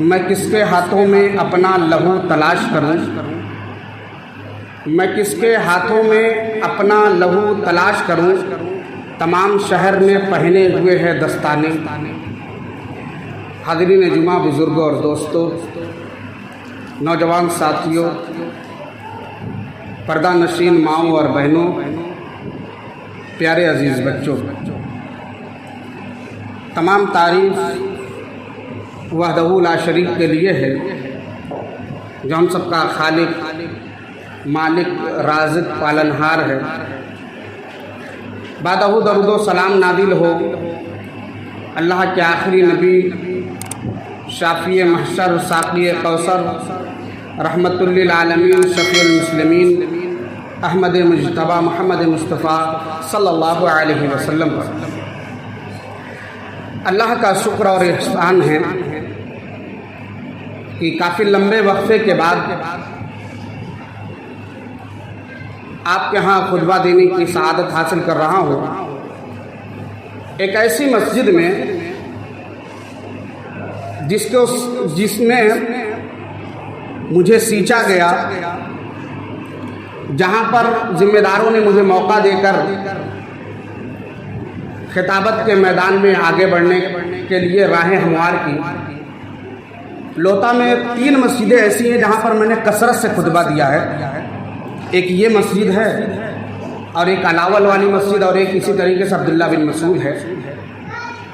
میں کس کے ہاتھوں میں اپنا لہو تلاش کروں، میں کس کے ہاتھوں میں اپنا لہو تلاش کروں، تمام شہر میں پہنے ہوئے ہے دستانے۔ حاضرین جمعہ، بزرگوں اور دوستوں، نوجوان ساتھیوں، پردہ نشین ماؤں اور بہنوں، پیارے عزیز بچوں، تمام تعریف وحدہ لا شریک کے لیے ہے جو ہم سب کا خالق، مالک، رازق، پالنہار ہے۔ بعدہ درود و سلام نازل ہو اللہ کے آخری نبی، شافی محشر، ساقی کوثر، رحمت للعالمین، شفیع المسلمین، احمد مجتبیٰ محمد مصطفیٰ صلی اللہ علیہ وسلم پر اللہ کا شکر اور احسان ہے کہ کافی لمبے وقفے کے بعد آپ کے ہاں خطبہ دینے کی سعادت حاصل کر رہا ہوں، ایک ایسی مسجد میں جس میں مجھے سینچا گیا، جہاں پر ذمہ داروں نے مجھے موقع دے کر خطابت کے میدان میں آگے بڑھنے کے لیے راہیں ہموار کی۔ لوتا میں 3 مسجدیں ایسی ہیں جہاں پر میں نے کثرت سے خطبہ دیا ہے۔ ایک یہ مسجد ہے، اور ایک علاول والی مسجد، اور ایک اسی طریقے سے عبداللہ بن مسعود ہے۔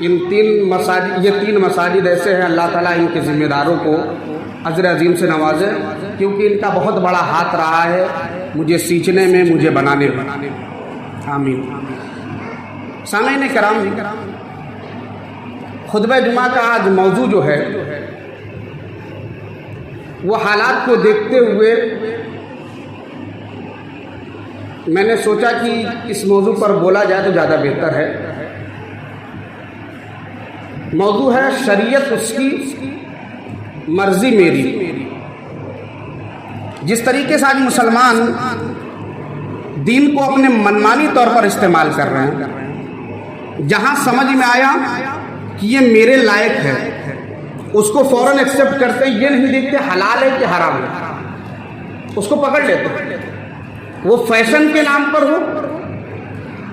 یہ 3 مساجد ایسے ہیں، اللہ تعالیٰ ان کے ذمہ داروں کو اجر عظیم سے نوازے، کیونکہ ان کا بہت بڑا ہاتھ رہا ہے مجھے سینچنے میں، مجھے بنانے میں۔ آمین۔ سامعین کرام، خطبہ جمعہ کا آج موضوع جو ہے وہ حالات کو دیکھتے ہوئے میں نے سوچا کہ اس موضوع پر بولا جائے تو زیادہ بہتر ہے۔ موضوع ہے شریعت اس کی، مرضی میری۔ جس طریقے سے آج مسلمان دین کو اپنے منمانی طور پر استعمال کر رہے ہیں، جہاں سمجھ میں آیا کہ یہ میرے لائق ہے اس کو فوراً ایکسیپٹ کرتے ہیں، یہ نہیں دیکھتے حلال ہے کہ حرام ہے، اس کو پکڑ لیتے ہیں۔ وہ فیشن کے نام پر ہو،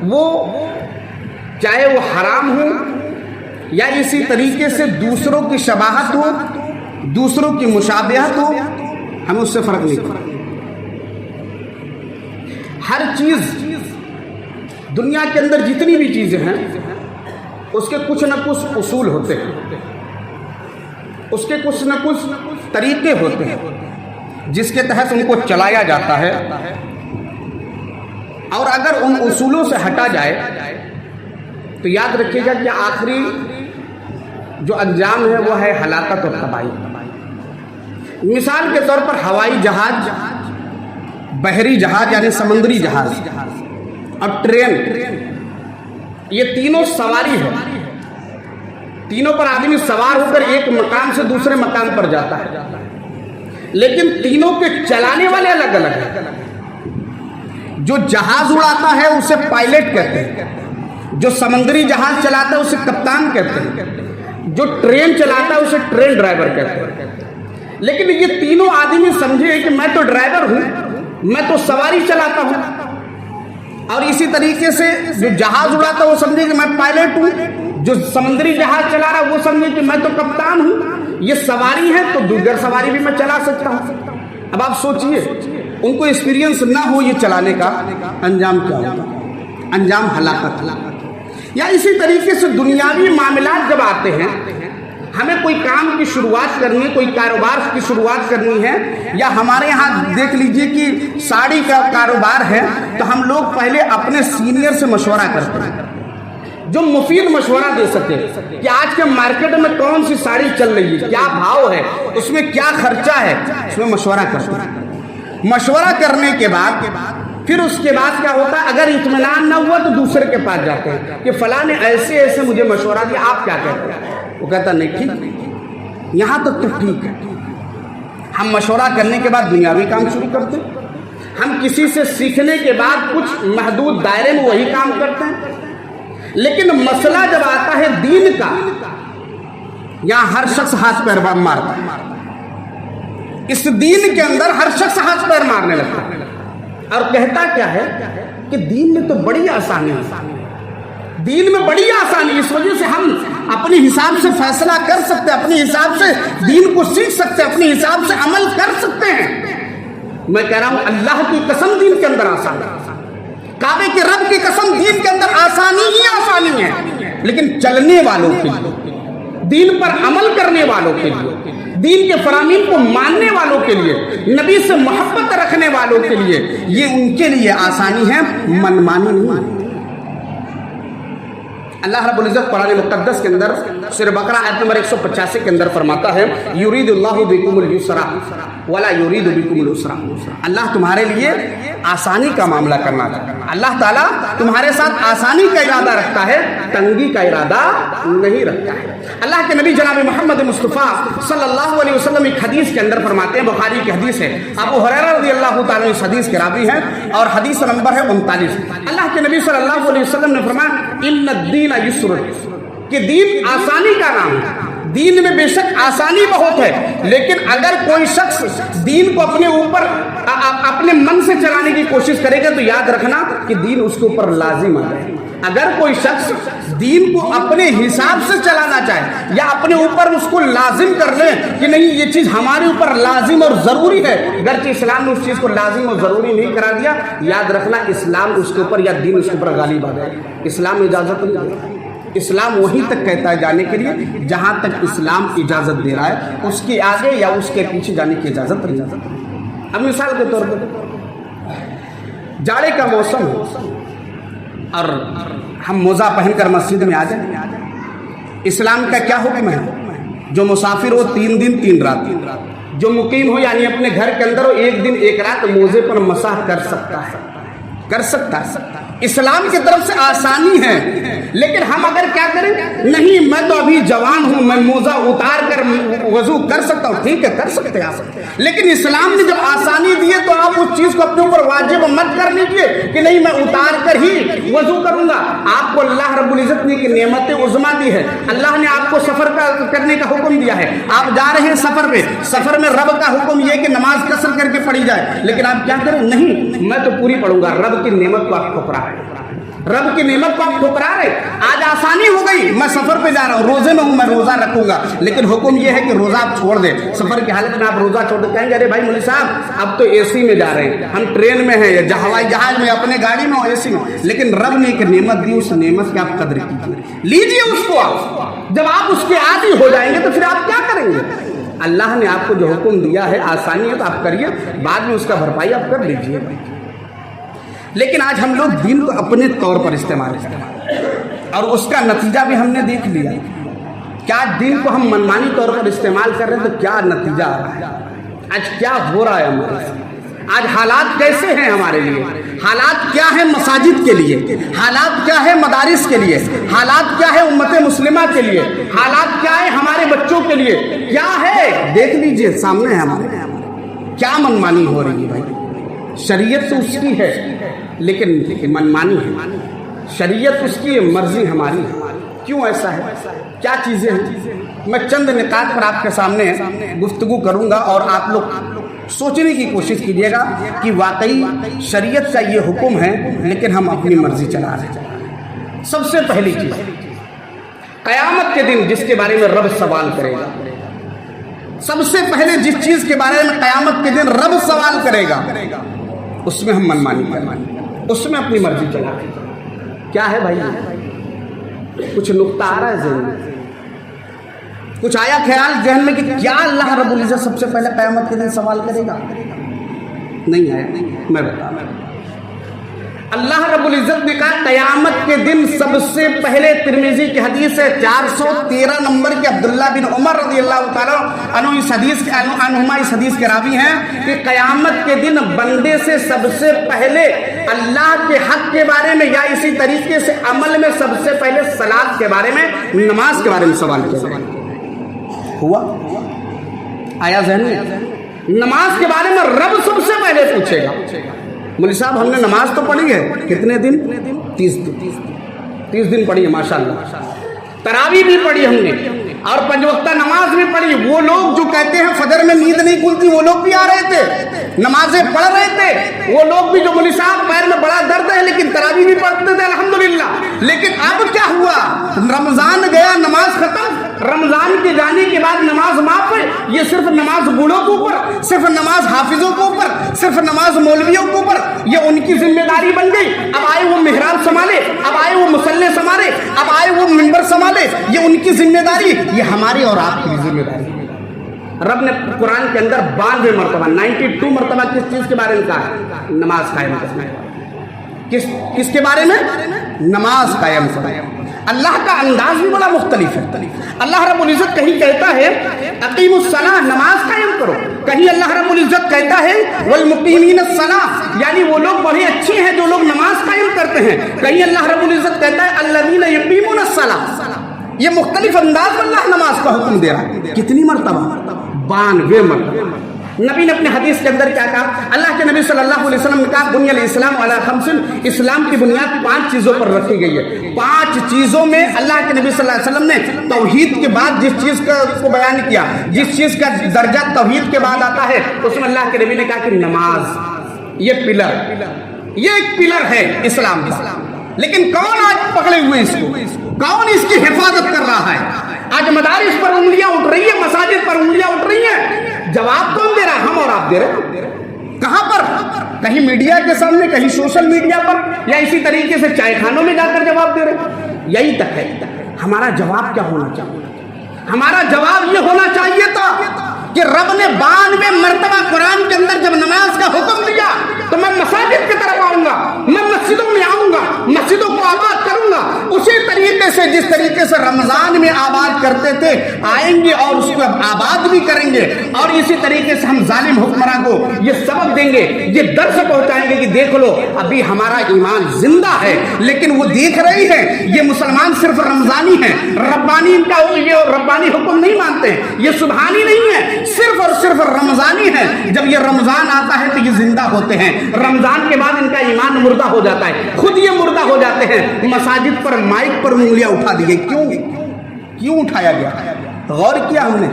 وہ چاہے وہ حرام ہو یا اسی طریقے سے دوسروں کی شباہت ہو، دوسروں کی مشابہت ہو، ہمیں اس سے فرق نہیں پڑتا۔ ہر چیز دنیا کے اندر جتنی بھی چیزیں ہیں اس کے کچھ نہ کچھ اصول ہوتے ہیں، اس کے کچھ نہ کچھ طریقے ہوتے ہیں جس کے تحت ان کو چلایا جاتا ہے، اور اگر ان اصولوں سے ہٹا جائے تو یاد رکھیے گا کہ آخری جو انجام ہے وہ ہے ہلاکت اور تباہی۔ مثال کے طور پر ہوائی جہاز، بحری جہاز یعنی سمندری جہاز، اور ٹرین، یہ تینوں سواری ہے، تینوں پر آدمی سوار ہو کر ایک مقام سے دوسرے مقام پر جاتا ہے، لیکن تینوں کے چلانے والے الگ الگ ہیں۔ جو جہاز اڑاتا ہے اسے پائلٹ کہتے ہیں، جو سمندری جہاز چلاتا ہے اسے کپتان کہتے ہیں، جو ٹرین چلاتا ہے اسے ٹرین ڈرائیور کہتے ہیں۔ لیکن یہ تینوں آدمی سمجھے کہ میں تو ڈرائیور ہوں، میں تو سواری چلاتا ہوں، اور اسی طریقے سے جو جہاز اڑاتا ہے وہ سمجھے کہ میں پائلٹ ہوں، جو سمندری جہاز چلا رہا ہے وہ سمجھے کہ میں تو کپتان ہوں۔ یہ سواری ہے تو دیگر سواری بھی میں چلا سکتا ہوں۔ اب آپ سوچئے، ان کو ایکسپیرینس نہ ہو یہ چلانے کا، انجام کیا ہوگا؟ انجام ہلاکت۔ یا اسی طریقے سے دنیاوی معاملات جب آتے ہیں، ہمیں کوئی کام کی شروعات کرنی ہے، کوئی کاروبار کی شروعات کرنی ہے، یا ہمارے یہاں دیکھ لیجئے کہ ساڑی کا کاروبار ہے تو ہم لوگ پہلے اپنے سینئر سے مشورہ کرتے ہیں جو مفید مشورہ دے سکے کہ آج کے مارکیٹ میں کون سی ساڑی چل رہی ہے، کیا بھاؤ ہے، اس میں کیا خرچہ ہے، اس میں مشورہ کرتے ہیں۔ مشورہ کرنے کے بعد پھر اس کے بعد کیا ہوتا ہے، اگر اطمینان نہ ہوا تو دوسرے کے پاس جاتے ہیں کہ فلاں نے ایسے ایسے مجھے مشورہ دیا، آپ کیا کہتے ہیں؟ وہ کہتا نہیں ٹھیک، یہاں تک تو ٹھیک ہے۔ ہم مشورہ کرنے کے بعد دنیاوی کام شروع کرتے ہیں، ہم کسی سے سیکھنے کے بعد کچھ محدود دائرے میں وہی کام کرتے ہیں، لیکن مسئلہ جب آتا ہے دین کا، یہاں ہر شخص ہاتھ پیر مارتا ہے، اس دین کے اندر ہر شخص ہاتھ پیر مارنے لگتا ہے، اور کہتا کیا ہے کہ دین میں تو بڑی آسانی ہے، دین میں بڑی آسانی، اس وجہ سے ہم اپنے حساب سے فیصلہ کر سکتے ہیں، اپنے حساب سے دین کو سیکھ سکتے ہیں، اپنے حساب سے عمل کر سکتے ہیں۔ میں کہہ رہا ہوں اللہ کی قسم دین کے اندر آسانی، کعبے کے رب کی قسم دین کے اندر آسانی ہی آسانی ہے، لیکن چلنے والوں کے لیے، دین پر عمل کرنے والوں کے لیے، دین کے فرامین کو ماننے والوں کے لیے، نبی سے محبت رکھنے والوں کے لیے، یہ ان کے لیے آسانی ہے، منمانی نہیں۔ اللہ رب العزت قرآن مقدس کے اندر سورہ بقرہ آیت نمبر 185 کے اندر فرماتا ہے یرید اللہ بکم اليسر ولا یرید بکم العسر، اللہ تمہارے لیے آسانی کا معاملہ کرنا چاہتا ہے، اللہ تعالیٰ تمہارے ساتھ آسانی کا ارادہ رکھتا ہے، تنگی کا ارادہ نہیں رکھتا ہے۔ اللہ کے نبی جناب محمد مصطفیٰ صلی اللہ علیہ وسلم ایک حدیث کے اندر فرماتے ہیں، بخاری کی حدیث ہے، ابو ہریرہ رضی اللہ تعالیٰ اس حدیث کے راوی ہیں، اور حدیث نمبر ہے 39۔ اللہ کے نبی صلی اللہ علیہ وسلم نے فرمایا ان الدین یسر، کہ دین آسانی کا نام ہے، دین میں بے شک آسانی بہت ہے، لیکن اگر کوئی شخص دین کو اپنے اوپر اپنے من سے چلانے کی کوشش کرے گا تو یاد رکھنا کہ دین اس کے اوپر لازم آ جائے۔ اگر کوئی شخص دین کو اپنے حساب سے چلانا چاہے یا اپنے اوپر اس کو لازم کر لے کہ نہیں یہ چیز ہمارے اوپر لازم اور ضروری ہے، اگرچہ اسلام نے اس چیز کو لازم اور ضروری نہیں کرا دیا، یاد رکھنا اسلام اس کے اوپر یا دین اس کے اوپر غالب آ جائے، اسلام اجازت نہیں دیتا۔ اسلام وہیں تک کہتا ہے جانے کے لیے جہاں تک اسلام اجازت دے رہا ہے، اس کے آگے یا اس کے پیچھے جانے کی اجازت نہیں۔ اب مثال کے طور پر جاڑے کا موسم ہے اور ہم موزہ پہن کر مسجد میں آ جائیں، اسلام کا کیا حکم ہے؟ جو مسافر ہو 3 دن 3 رات، جو مقیم ہو یعنی اپنے گھر کے اندر ہو 1 دن 1 رات موزے پر مسح کر سکتا ہے، کر سکتا ہے۔ اسلام کی طرف سے آسانی ہے، لیکن ہم اگر کیا کریں، نہیں میں تو ابھی جوان ہوں، میں موزہ اتار کر وضو کر سکتا ہوں، ٹھیک ہے کر سکتے ہیں، لیکن اسلام نے جب آسانی دی ہے تو آپ اس چیز کو اپنے اوپر واجب مت کر لیجیے کہ نہیں میں اتار کر ہی وضو کروں گا۔ آپ کو اللہ رب العزت نے کہ نعمت عظمیٰ دی ہے، اللہ نے آپ کو سفر کرنے کا حکم دیا ہے، آپ جا رہے ہیں سفر پہ، سفر میں رب کا حکم یہ کہ نماز قصر کر کے پڑھی جائے، لیکن آپ کیا کریں، نہیں میں تو پوری پڑھوں گا، رب کی نعمت کو آپ ٹھکرا رہے، رب کی نعمت کو آپ ٹھکرا رہے۔ آج آسانی ہو گئی، میں سفر پہ جا رہا ہوں، روزے میں ہوں، میں روزہ رکھوں گا، لیکن حکم یہ ہے کہ روزہ آپ چھوڑ دیں، سفر کی حالت میں آپ روزہ چھوڑ دیں، کہیں گے ارے بھائی مولوی صاحب اب تو اے سی میں جا رہے ہیں، ہم ٹرین میں ہیں یا ہوائی جہاز میں، اپنے گاڑی میں ہو اے سی میں، لیکن رب نے ایک نعمت دی، اس نعمت کی آپ قدر لیجیے اس کو، آپ جب آپ اس کے عادی ہو جائیں گے تو پھر آپ کیا کریں گے؟ اللہ نے آپ کو جو حکم دیا ہے آسانی ہے تو آپ کریے، بعد میں اس کا بھرپائی آپ کر لیجیے۔ لیکن آج ہم لوگ دین کو اپنے طور پر استعمال کرتے ہیں اور اس کا نتیجہ بھی ہم نے دیکھ لیا، کیا دین کو ہم منمانی طور پر استعمال کر رہے ہیں تو کیا نتیجہ آ رہا ہے، آج کیا ہو رہا ہے ہمارے ساتھ، آج حالات کیسے ہیں ہمارے لیے، حالات کیا ہے مساجد کے لیے، حالات کیا ہے مدارس کے لیے، حالات کیا ہے امت مسلمہ کے لیے، حالات کیا ہے ہمارے بچوں کے لیے، کیا ہے دیکھ لیجئے سامنے ہے ہمارے، کیا منمانی ہو رہی ہے بھائی۔ شریعت تو اس کی ہے لیکن منمانی ہے، شریعت اس کی مرضی ہماری ہے، کیوں ایسا ہے، کیا چیزیں ہیں؟ میں چند نکات پر آپ کے سامنے گفتگو کروں گا اور آپ لوگ سوچنے کی کوشش کیجیے گا کہ واقعی شریعت کا یہ حکم ہے لیکن ہم اپنی مرضی چلا رہے ہیں۔ سب سے پہلی چیز، قیامت کے دن جس کے بارے میں رب سوال کرے گا، سب سے پہلے جس چیز کے بارے میں قیامت کے دن رب سوال کرے گا اس میں ہم منمانی کریں، اس میں اپنی مرضی چلا رہے ہیں۔ کیا ہے بھائی، کچھ نقطہ آ رہا ہے ذہن میں، کچھ آیا خیال ذہن میں کہ کیا اللہ رب العزت سب سے پہلے قیامت کے دن سوال کرے گا؟ نہیں آیا، میں بتا رہا ہوں۔ اللہ رب العزت نے کہا قیامت کے دن سب سے پہلے، ترمذی کی حدیث ہے 413 نمبر کے، عبداللہ بن عمر رضی اللہ تعالیٰ عنہ اس حدیث کے راوی ہیں کہ قیامت کے دن بندے سے سب سے پہلے اللہ کے حق کے بارے میں یا اسی طریقے سے عمل میں سب سے پہلے صلاۃ کے بارے میں، نماز کے بارے میں سوال کیا جائے گا۔ ہوا آیا ذہن میں؟ نماز کے بارے میں رب سب سے پہلے پوچھے گا۔ مولوی صاحب ہم نے نماز تو پڑھی ہے، کتنے دن؟ 30 دن پڑھی ہے، ماشاءاللہ۔ تراویح بھی پڑھی ہم نے، اور 5 وقتہ نماز بھی پڑھی. وہ لوگ جو کہتے ہیں فجر میں نیند نہیں کھلتی وہ لوگ بھی آ رہے تھے, نمازیں پڑھ رہے تھے. وہ لوگ بھی جو مولوی صاحب پیر میں بڑا درد ہے لیکن تراویح بھی پڑھتے تھے الحمدللہ. لیکن اب کیا ہوا, رمضان گیا نماز ختم, رمضان کے جانے کے بعد نماز معاف ہے. یہ صرف نماز بوڑھوں کے اوپر, صرف نماز حافظوں کے اوپر, صرف نماز مولویوں کے اوپر, یہ ان کی ذمہ داری بن گئی. اب آئے وہ محراب سنبھالے, اب آئے وہ مصلی سنبھالے, اب آئے وہ منبر سنبھالے, یہ ان کی ذمہ داری, یہ ہماری اور آپ کی ذمہ داری. رب نے قرآن کے اندر 92 مرتبہ 92 مرتبہ کس چیز کے بارے میں کہا ہے؟ نماز قائم کرنا. کس کے بارے میں؟ نماز قائم کرنا. اللہ کا انداز بھی بڑا مختلف ہے. اللہ رب العزت کہیں کہتا ہے اقیم الصلاۃ, نماز قائم کرو. کہیں اللہ رب العزت کہتا ہے والمقیمین الصلاۃ, یعنی وہ لوگ بڑے اچھے ہیں جو لوگ نماز قائم کرتے ہیں. کہیں اللہ رب العزت کہتا ہے الذین یقیمون الصلاۃ. یہ مختلف انداز میں اللہ نماز کا حکم دے رہا ہے. کتنی مرتبہ؟ 92 مرتبہ. نبی نے اپنے حدیث کے اندر کیا کہا؟ اللہ کے نبی صلی اللہ علیہ وسلم نے کہا بنی الاسلام علی 5, اسلام کی بنیاد 5 چیزوں پر رکھی گئی ہے. 5 چیزوں میں اللہ کے نبی صلی اللہ علیہ وسلم نے توحید کے بعد جس چیز کو بیان کیا, جس چیز کا درجہ توحید کے بعد آتا ہے, اس میں اللہ کے نبی نے کہا کہ نماز یہ پلر, یہ ایک پلر ہے اسلام کا. لیکن کون آج پکڑے ہوئے اس کو, کون اس کی حفاظت کر رہا ہے؟ آج مدارس پر انگلیاں اٹھ رہی ہیں, مساجد پر انگلیاں اٹھ رہی ہیں. جواب کون دے رہا ہے؟ ہم اور آپ دے رہے ہیں. کہاں پر؟ کہیں میڈیا کے سامنے, کہیں سوشل میڈیا پر, یا اسی طریقے سے چائے خانوں میں جا کر جواب دے رہے ہیں. یہی تک ہے. ہمارا جواب کیا ہونا چاہیے؟ ہمارا جواب یہ ہونا چاہیے تھا کہ رب نے 92 مرتبہ قرآن کے اندر جب نماز کا حکم دیا تو میں مساجد کی طرف آؤں گا, میں مسجدوں میں آؤں گا, مسجدوں کو آباد کروں گا. اسی طریقے سے جس طریقے سے رمضان میں آباد کرتے تھے آئیں گے اور اس کو آباد بھی کریں گے. اور اسی طریقے سے ہم ظالم حکمراں کو یہ سبق دیں گے, یہ درس پہنچائیں گے کہ دیکھ لو ابھی ہمارا ایمان زندہ ہے. لیکن وہ دیکھ رہی ہے یہ مسلمان صرف رمضانی ہیں, ربانی ان کا یہ ربانی حکم نہیں مانتے ہیں, یہ سبحانی نہیں ہے, صرف اور صرف رمضانی ہے. جب یہ رمضان آتا ہے تو یہ زندہ ہوتے ہیں, رمضان کے بعد ان کا ایمان مردہ ہو جاتا ہے, خود یہ مردہ ہو جاتے ہیں. مساجد پر مائک پر انگلیاں اٹھا دی گئی. کیوں اٹھایا گیا؟ غور کیا ہم نے؟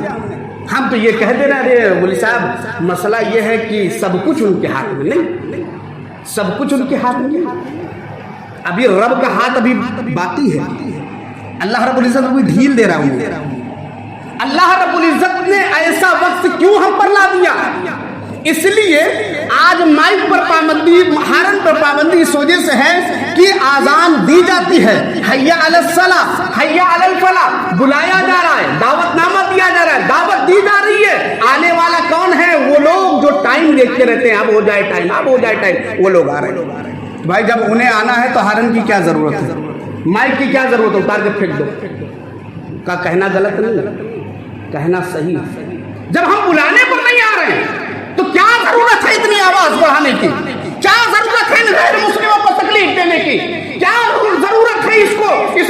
ہم تو یہ کہہ دے رہے ہیں مولوی صاحب مسئلہ یہ ہے کہ سب کچھ ان کے ہاتھ میں نہیں, سب کچھ ان کے ہاتھ میں نہیں. ابھی رب کا ہاتھ ابھی باقی ہے. اللہ رب العزت کوئی ڈھیل دے رہا ہوں. اللہ رب العزت نے ایسا وقت کیوں ہم پر لا دیا؟ اس لیے آج مائک پر پابندی, ہارن پر پابندی اس وجہ سے ہے کہ آذان دی جاتی ہے, حیا علی الصلاۃ, حیا علی الفلاح, بلایا جا رہا ہے, دعوت نامہ دیا جا رہا ہے, دعوت دی جا رہی ہے. آنے والا کون ہے؟ وہ لوگ جو ٹائم دیکھتے رہتے ہیں, اب ہو جائے ٹائم, اب ہو جائے ٹائم. وہ لوگ آ رہے ہیں. بھائی جب انہیں آنا ہے تو ہارن کی کیا ضرورت ہے, مائک کی کیا ضرورت ہے؟ اتار کے پھینک دو. کا کہنا غلط نہیں, کہنا صحیح. جب ہم بلانے پر نہیں آ رہے ہیں تو کیا ضرورت ہے اتنی آواز بڑھانے کی؟ کیا ضرورت ہے غیر مسلموں کو تکلیف دینے کی؟ کیا ضرورت ہے اس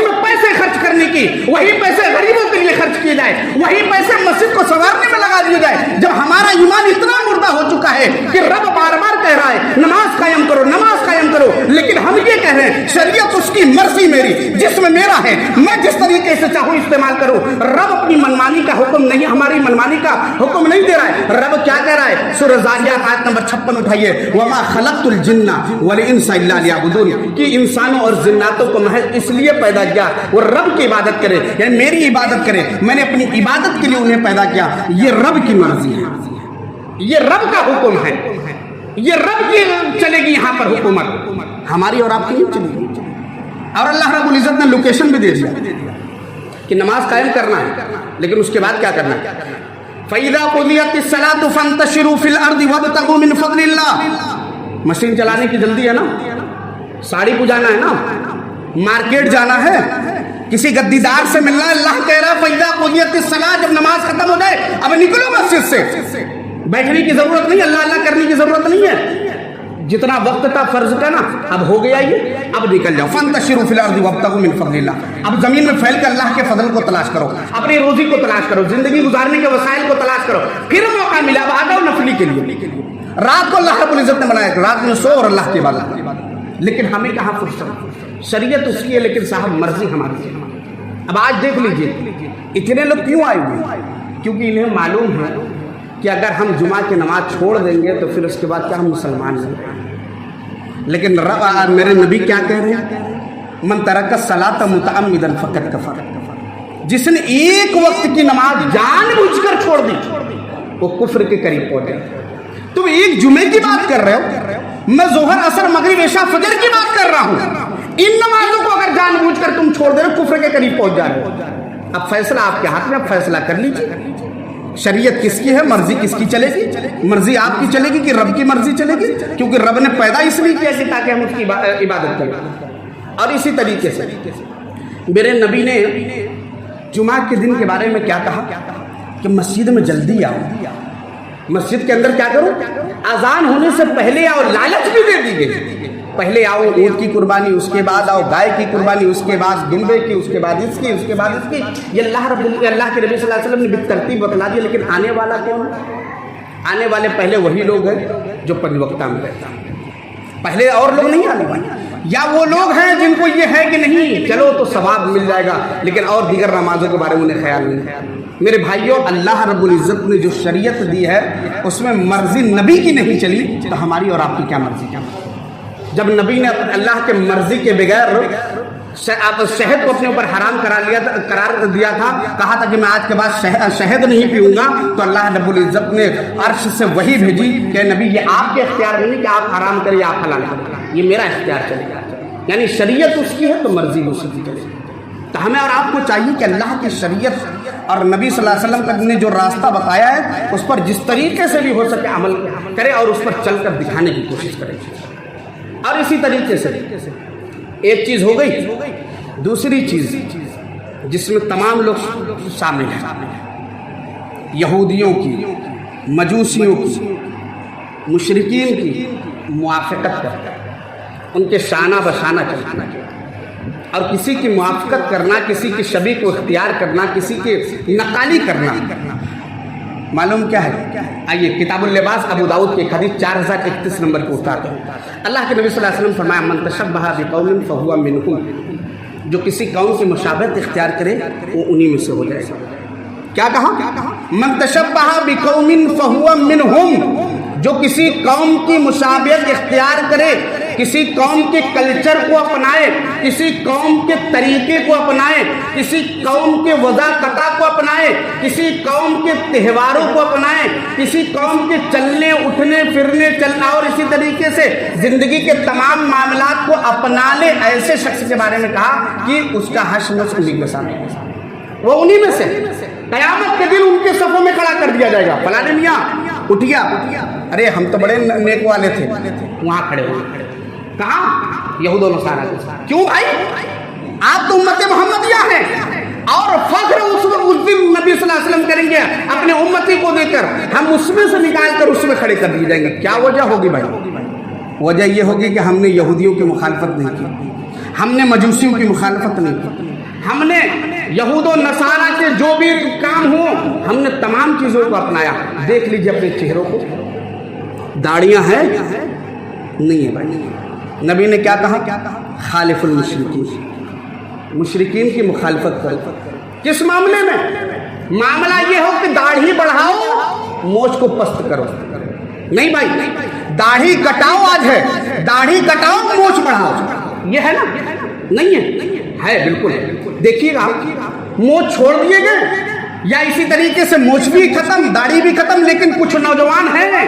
میں پیسے خرچ کرنے کی؟ وہی پیسے غریبوں کے لیے خرچ کیے جائے, وہی پیسے مسجد کو سنوارنے میں لگا دیے جائے. جب ہمارا ایمان اتنا مردہ ہو چکا ہے کہ رب بار بار کہہ رہا ہے نماز قائم کرو, نماز قائم کرو, لیکن ہم یہ کہہ رہے ہیں شریعت اس کی مرضی میری, جسم میرا ہے, میں جس طریقے سے چاہوں استعمال کروں. رب اپنی منمانی کا حکم نہیں, ہماری منمانی کا حکم نہیں دے رہا ہے. رب کیا کہہ رہا ہے؟ سورہ زاریات آیت نمبر 56 اٹھائیے, وما خلقت الجن والانس الا لیعبدون, کہ انسانوں اور جناتوں کو محض اس لیے پیدا کیا وہ رب کی عبادت کرے, یعنی میری عبادت کرے. میں نے اپنی عبادت کے لیے انہیں پیدا کیا. یہ رب کی مرضی ہے, یہ رب کا حکم ہے, یہ رب کی چلے گی یہاں پر حکومت, ہماری اور آپ کی نہیں چلے گی. اور اللہ رب العزت نے لوکیشن بھی دے دیا کہ نماز قائم کرنا ہے, لیکن اس کے بعد کیا کرنا ہے؟ فَإِذَا قُضِيَتِ الصَّلَاةُ فَانتَشِرُوا فِي الْأَرْضِ وَابْتَغُوا مِنْ فَضْلِ اللَّهِ. مشین چلانے کی جلدی ہے نا, ساڑی پجانا ہے نا, مارکیٹ جانا ہے, کسی گدیدار سے ملنا ہے. اللہ کہہ رہا فَإِذَا قُضِيَتِ الصَّلَاةُ, جب نماز ختم ہو جائے اب نکلو مسجد سے. بیٹھنے کی ضرورت نہیں, اللہ اللہ کرنے کی ضرورت نہیں ہے. جتنا وقت تھا فرض کا نا اب ہو گیا, یہ اب نکل جاؤ. فَانتَشِرُوا فِي الْأَرْضِ وَابْتَغُوا مِنْ فَضْلِ اللَّهِ. اب زمین میں پھیل کر اللہ کے فضل کو تلاش کرو, اپنی روزی کو تلاش کرو, زندگی گزارنے کے وسائل کو تلاش کرو. پھر موقع ملا اب آ جاؤ نفلی کے لیے. رات کو اللہ رب العزت نے بنایا, رات میں سو اور اللہ کی عبادت. لیکن ہمیں کہاں فرصت؟ شریعت اس کی ہے لیکن صاحب مرضی ہماری ہے. اب آج دیکھ لیجئے اتنے لوگ کیوں آئے ہوئے؟ کیونکہ انہیں معلوم ہے کہ اگر ہم جمعہ کی نماز چھوڑ دیں گے تو پھر اس کے بعد کیا ہم مسلمان نہیں۔ لیکن میرے نبی کیا کہہ رہے ہیں؟ من ترک الصلاۃ متعمدا فقد کفر، جس نے ایک وقت کی نماز جان بوجھ کر چھوڑ دی وہ کفر کے قریب پہنچ گیا۔ تم ایک جمعے کی بات کر رہے ہو، میں ظہر عصر مغرب عشاء فجر کی بات کر رہا ہوں۔ ان نمازوں کو اگر جان بوجھ کر تم چھوڑ دے رہے ہو کفر کے قریب پہنچ جا رہے ہو۔ اب فیصلہ آپ کے ہاتھ میں، اب فیصلہ کر لیجیے، شریعت کس کی ہے، مرضی کس کی چلے گی؟ مرضی آپ کی چلے گی کہ رب کی مرضی چلے گی؟ کیونکہ رب نے پیدا اس لیے کیا کہ تاکہ ہم اس کی عبادت کریں۔ اور اسی طریقے سے میرے نبی نے جمعہ کے دن کے بارے میں کیا کہا کہ مسجد میں جلدی آؤ، مسجد کے اندر کیا کرو، اذان ہونے سے پہلے آؤ۔ لالچ بھی دے دی گئی، پہلے آؤ اونٹ کی قربانی، اس کے بعد آؤ گائے کی قربانی، اس کے بعد دمبے کی، اس کے بعد اس کی، اس کے بعد اس کی۔ یہ اللہ کے نبی صلی اللہ علیہ وسلم نے بالترتیب بتلا دیا۔ لیکن آنے والا کون ہے؟ آنے والے پہلے وہی لوگ ہیں جو پنج وقتہ میں رہتے ہیں، پہلے اور لوگ نہیں آنے والے۔ یا وہ لوگ ہیں جن کو یہ ہے کہ نہیں چلو تو ثواب مل جائے گا، لیکن اور دیگر نمازوں کے بارے میں انہیں خیال نہیں۔ میرے بھائیوں، اللہ رب العزت نے جو شریعت دی ہے اس میں مرضی نبی کی نہیں چلی تو ہماری اور آپ کی کیا مرضی؟ جب نبی نے اللہ کے مرضی کے بغیر شہد کو اپنے اوپر حرام قرار دیا تھا، کہا تھا کہ میں آج کے بعد شہد نہیں پیوں گا، تو اللہ رب العزت نے عرش سے وہی بھیجی کہ نبی یہ آپ کے اختیار نہیں کہ آپ حرام کریں یا آپ حلال کریں، یہ میرا اختیار چلے گا۔ یعنی شریعت اس کی ہے تو مرضی اسی کی چلے گی۔ تو ہمیں اور آپ کو چاہیے کہ اللہ کی شریعت اور نبی صلی اللہ علیہ وسلم نے جو راستہ بتایا ہے اس پر جس طریقے سے بھی ہو سکے عمل کرے اور اس پر چل کر دکھانے کی کوشش کرے۔ اور اسی طریقے سے ایک چیز ہو گئی، دوسری چیز جس میں تمام لوگ شامل ہیں، یہودیوں کی، مجوسیوں کی، مشرکین کی موافقت کرنا، ان کے شانہ بشانہ چلنا، اور کسی کی موافقت کرنا، کسی کی شبیہ کو اختیار کرنا، کسی کی نقالی کرنا معلوم کیا ہے؟ آئیے کتاب اللباس ابو داؤد کی ایک حدیث 4031 نمبر کو اٹھاتے ہیں۔ اللہ کے نبی صلی اللہ علیہ وسلم فرمایا من تشبہ بقوم فہو منہم، جو کسی قوم کی مشابہت اختیار کرے وہ انہی میں سے ہو جائے گا۔ کیا کہا؟ من تشبہ بقوم فہو منہم، جو کسی قوم کی مشابہت اختیار کرے، کسی قوم کے کلچر کو اپنائے، کسی قوم کے طریقے کو اپنائے، کسی قوم کے وضاقتہ کو اپنائے، کسی قوم کے تہواروں کو اپنائے، کسی قوم کے چلنے اٹھنے پھرنے چلنا اور اسی طریقے سے زندگی کے تمام معاملات کو اپنا لے، ایسے شخص کے بارے میں کہا کہ اس کا حشر انہی کے سامنے، وہ انہی میں سے قیامت کے دن ان کے صفوں میں کھڑا کر دیا جائے گا۔ فلاں میاں اٹھیا، ارے ہم تو بڑے نیک والے تھے، وہاں کھڑے ہوئے، کہاں؟ یہود و نصارہ کے۔ کیوں بھائی؟ آپ تو امت محمدیہ ہیں، اور فخر اس دن نبی صلی اللہ علیہ وسلم کریں گے اپنے امتی کو دے کر، ہم اس میں سے نکال کر اس میں کھڑے کر دیے جائیں گے۔ کیا وجہ ہوگی بھائی؟ وجہ یہ ہوگی کہ ہم نے یہودیوں کی مخالفت نہیں کی، ہم نے مجوسیوں کی مخالفت نہیں کی، ہم نے یہود و نصارہ کے جو بھی کام ہوں ہم نے تمام چیزوں کو اپنایا۔ دیکھ لیجیے اپنے چہروں کو، داڑیاں ہیں نہیں ہے بھائی۔ نبی نے کیا کہا؟ خالف المشرکین، مشرکین کی مخالفت کرو۔ کس معاملے میں؟ معاملہ یہ ہو کہ داڑھی بڑھاؤ مونچھ کو پست کرو، نہیں بھائی داڑھی کٹاؤ، آج ہے داڑھی کٹاؤ مونچھ بڑھاؤ، یہ ہے نا؟ نہیں ہے بالکل۔ دیکھیے گا مونچھ چھوڑ دیے گئے یا اسی طریقے سے مونچھ بھی ختم، داڑھی بھی ختم، لیکن کچھ نوجوان ہیں،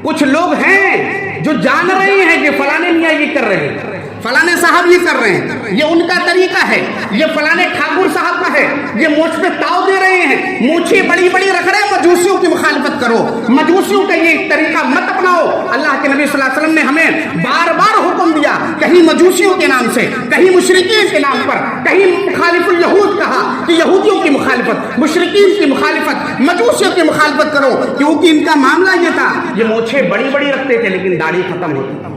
کچھ لوگ ہیں جو جان رہے ہیں کہ فلانے میاں یہ کر رہے ہیں، فلانے صاحب یہ کر رہے ہیں، یہ ان کا طریقہ ہے، یہ فلانے ٹھاکر صاحب کا ہے، یہ مونچھ پہ تاؤ دے رہے ہیں، مونچھیں بڑی بڑی رکھ رہے ہیں، مجوسیوں کی مخالفت کرو، مجوسیوں کا یہ طریقہ مت اپناؤ۔ اللہ کے نبی صلی اللہ علیہ وسلم نے ہمیں بار بار حکم دیا، کہیں مجوسیوں کے نام سے، کہیں مشرکین کے نام پر، کہیں مخالف الیہود کہا کہ یہودیوں کی مخالفت، مشرکین کی مخالفت، مجوسیوں کی مخالفت کرو، کیونکہ ان کا معاملہ یہ تھا، یہ مونچھیں بڑی بڑی رکھتے تھے لیکن داڑھی ختم ہوتی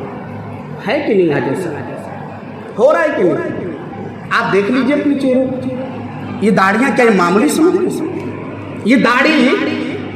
ہے کہ نہیں؟ آج ایسا ہو رہا ہے کہ نہیں؟ آپ دیکھ لیجئے اپنے چہرے، یہ داڑیاں کیا معمولی سمجھ؟ یہ داڑھی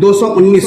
219,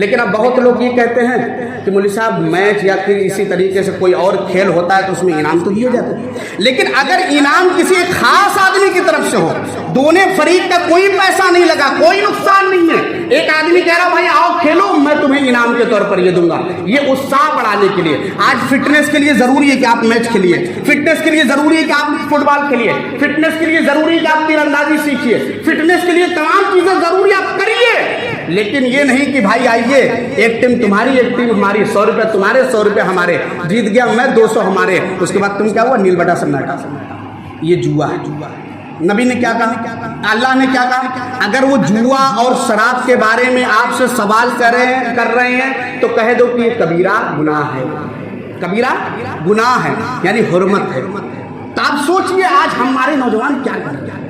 لیکن اب بہت لوگ یہ کہتے ہیں کہ مولوی صاحب میچ یا پھر اسی طریقے سے کوئی اور کھیل ہوتا ہے تو اس میں انعام تو دیے جاتے ہیں، لیکن اگر انعام کسی ایک خاص آدمی کی طرف سے ہو، دونوں فریق کا کوئی پیسہ نہیں لگا، کوئی نقصان نہیں ہے، ایک آدمی کہہ رہا بھائی آؤ کھیلو، میں تمہیں انعام کے طور پر یہ دوں گا، یہ اتساہ بڑھانے کے لیے۔ آج فٹنس کے لیے ضروری ہے کہ آپ میچ کھیلیے، فٹنس کے لیے ضروری ہے کہ آپ فٹ بال کھیلیے، فٹنس کے لیے ضروری ہے کہ آپ تیر اندازی سیکھیے، فٹنس کے لیے تمام چیزیں ضروری آپ کریے، لیکن یہ نہیں کہ بھائی آئیے ایک ٹیم تمہاری ایک ٹیم ہماری، 100 روپے تمہارے 100 روپے ہمارے، جیت گیا میں 200 ہمارے، اس کے بعد تم کیا ہوا نیل بٹا سناٹا۔ یہ جوا ہے۔ نبی نے کیا کہا، اللہ نے کیا کہا، اگر وہ جوا اور شراب کے بارے میں آپ سے سوال کر رہے ہیں تو کہہ دو کہ یہ کبیرہ گناہ ہے، کبیرہ گناہ ہے، یعنی حرمت ہے۔ تو آپ سوچئے آج ہمارے نوجوان کیا کر رہے ہیں،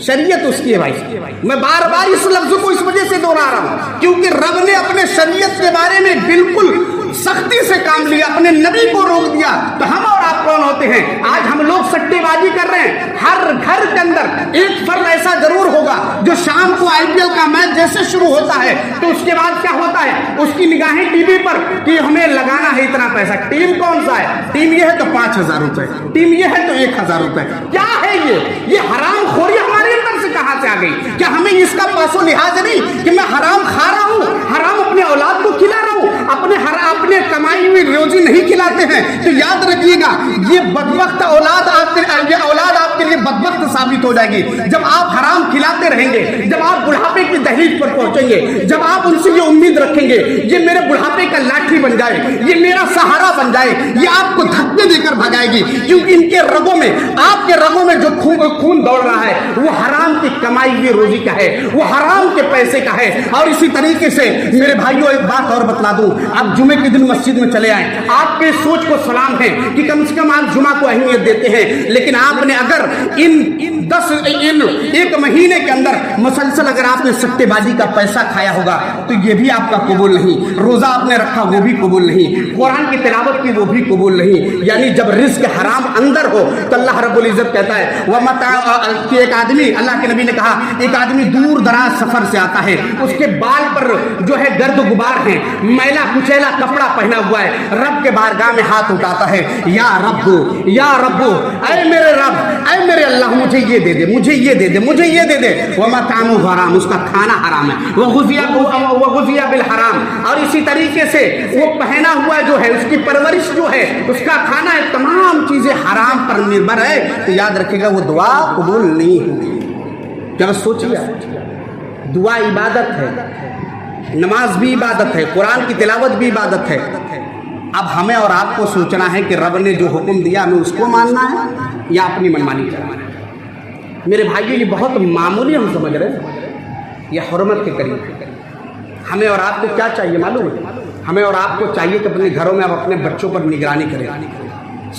شریعت اس کی ہے بھائی۔ میں بار بار اس لفظ کو اس وجہ سے دوہرا رہا ہوں کیونکہ رب نے اپنے شریعت کے بارے میں بالکل سختی سے کام لیا، اپنے نبی کو روک دیا، تو ہم اور آپ کون ہوتے ہیں؟ آج ہم لوگ سٹے بازی کر رہے ہیں، ہر گھر کے اندر ایک فرد ایسا ضرور ہوگا جو شام کو IPL کا میچ جیسے شروع ہوتا ہے تو اس کے بعد کیا ہوتا ہے، اس کی نگاہیں ٹی وی پر کہ ہمیں لگانا ہے اتنا پیسہ، ٹیم کون سا ہے، ٹیم یہ ہے تو 5000 روپے، ٹیم یہ ہے تو 1000 روپے، کیا ہے یہ حرام خوری ہمارے اندر سے کہاں سے آ گئی؟ کیا ہمیں اس کا پاس و لحاظ نہیں کہ میں حرام کھا رہا ہوں، حرام اپنے اولاد کو کھلا رہا ہوں، اپنے کمائی ہوئی روزی نہیں کھلاتے ہیں؟ تو یاد رکھیے گا یہ بدبخت اولاد آپ کے لیے بدبخت ثابت ہو جائے گی جب آپ حرام کھلاتے رہیں گے، جب آپ بڑھاپے کی دہلیز پر پہنچیں گے، جب آپ ان سے یہ امید رکھیں گے یہ میرے بڑھاپے کا لاٹھی بن جائے، یہ میرا سہارا بن جائے، یہ آپ کو دھکے دے کر بھگائے گی، کیونکہ ان کے رگوں میں، آپ کے رگوں میں جو خون دوڑ رہا ہے وہ حرام کی کمائی ہوئی روزی کا ہے، وہ حرام کے پیسے کا ہے۔ اور اسی طریقے سے میرے بھائیوں ایک بات اور بتلا دوں، آپ جمعے کے دن مسجد میں چلے آئیں، آپ کے سوچ کو سلام ہے کہ کم سے کم آپ جمعہ کو اہمیت دیتے ہیں، لیکن آپ نے اگر ایک مہینے کے اندر مسلسل اگر آپ نے سٹے بازی کا پیسہ کھایا ہوگا تو یہ بھی آپ کا قبول نہیں، روزہ آپ نے رکھا وہ بھی قبول نہیں، قرآن کی تلاوت کی وہ بھی قبول نہیں، یعنی جب رزق حرام اندر ہو تو اللہ رب العزت کہتا ہے کہ ایک آدمی، اللہ کے نبی نے کہا ایک آدمی دور دراز سفر سے آتا ہے، اس کے بال پر جو ہے گرد و غبار ہیں، میلا کچیلا کپڑا پہنا ہوا ہے، رب کے بارگاہ میں ہاتھ اٹھاتا ہے، یا رب اے میرے رب، اے میرے اللہ مجھے یہ دے دے، مجھے یہ دے دے، مجھے یہ دے دے، وَمَطْعَمُهُ حرام، اس کا کھانا حرام ہے، وَغُذِيَ بِالْحَرَام، اور اسی طریقے سے وہ پہنا ہوا جو ہے، اس کی پرورش جو ہے، اس کا کھانا ہے، تمام چیزیں حرام پر نربھر ہے، تو یاد رکھے گا وہ دعا قبول نہیں ہوگی۔ جب سوچیے دعا عبادت ہے، نماز بھی عبادت ہے، قرآن کی تلاوت بھی عبادت ہے، اب ہمیں اور آپ کو سوچنا ہے کہ رب نے جو حکم دیا ہمیں اس کو ماننا ہے یا اپنی منمانی کرنا ہے۔ میرے بھائیو یہ بہت معمولی ہم سمجھ رہے ہیں، یہ حرمت کے قریب ہے۔ ہمیں اور آپ کو کیا چاہیے معلوم ہے؟ ہمیں اور آپ کو چاہیے کہ اپنے گھروں میں آپ اپنے بچوں پر نگرانی کریں۔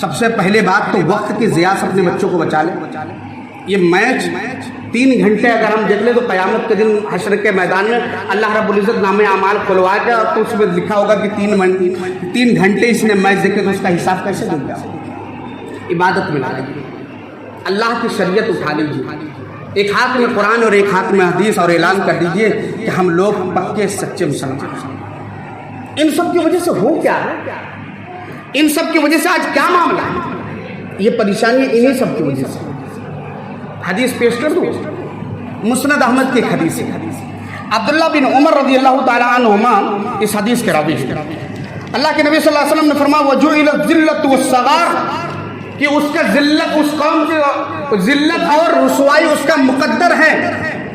سب سے پہلے بات تو وقت کی ضیاع سے اپنے بچوں کو بچا لیں۔ یہ میچ 3 گھنٹے اگر ہم دیکھ لیں تو قیامت کے دن حشر کے میدان میں اللہ رب العزت نامہ اعمال کھلوا کے اور تو اس میں لکھا ہوگا کہ 3 گھنٹے اس نے میچ دیکھے، تو اس کا حساب کیسے دے گا؟ عبادت میں لگائیے، اللہ کی شریعت اٹھا لیجیے، ایک ہاتھ میں قرآن اور ایک ہاتھ میں حدیث، اور اعلان کر دیجیے کہ ہم لوگ پکے سچے مسلمان ہیں۔ ان سب کی وجہ سے ہو کیا ہے؟ ان سب کی وجہ سے آج کیا معاملہ ہے؟ یہ پریشانی انہی سب کی وجہ سے۔ حدیث پیش کر دوں، مسند احمد کی حدیث ہے، عبداللہ بن عمر رضی اللہ تعالیٰ عنہما اس حدیث کے راوی ہیں۔ اللہ کے نبی صلی اللہ علیہ وسلم نے فرمایا وَجُعِلَتْ الذِّلَّةُ وَالصَّغَارُ، کہ اس کا ذلت، اس قوم کی ذلت اور رسوائی اس کا مقدر ہے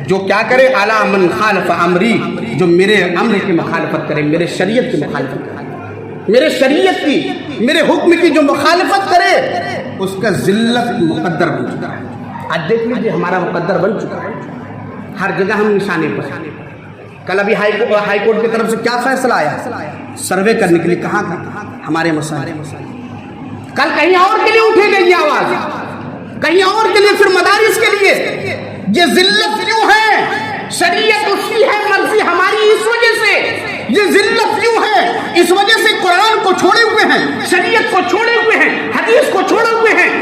جو کیا کرے، عَلَى مَنْ خَالَفَ امری، جو میرے امر کی مخالفت کرے، میرے شریعت کی مخالفت کرے، میرے شریعت کی، میرے حکم کی جو مخالفت کرے، اس کا ذلت مقدر بن چکا ہے۔ آج دیکھ لیجیے ہمارا مقدر بن چکا ہے، ہر جگہ ہم نشانے پر۔ کل ابھی ہائی کورٹ کی طرف سے کیا فیصلہ آیا؟ سروے کرنے کے لیے کہاں ہمارے مسائل، کل کہیں اور کے لیے اٹھے گئی یہ آواز، کہیں اور کے لیے، پھر مدارس کے لیے۔ یہ ذلت کیوں ہے؟ شریعت اس کی ہے، مرضی ہماری اس وجہ سے یہ ذلت کیوں ہے؟ اس وجہ سے قرآن کو چھوڑے ہوئے ہیں، شریعت کو چھوڑے ہوئے ہیں، حدیث کو چھوڑے ہوئے ہیں،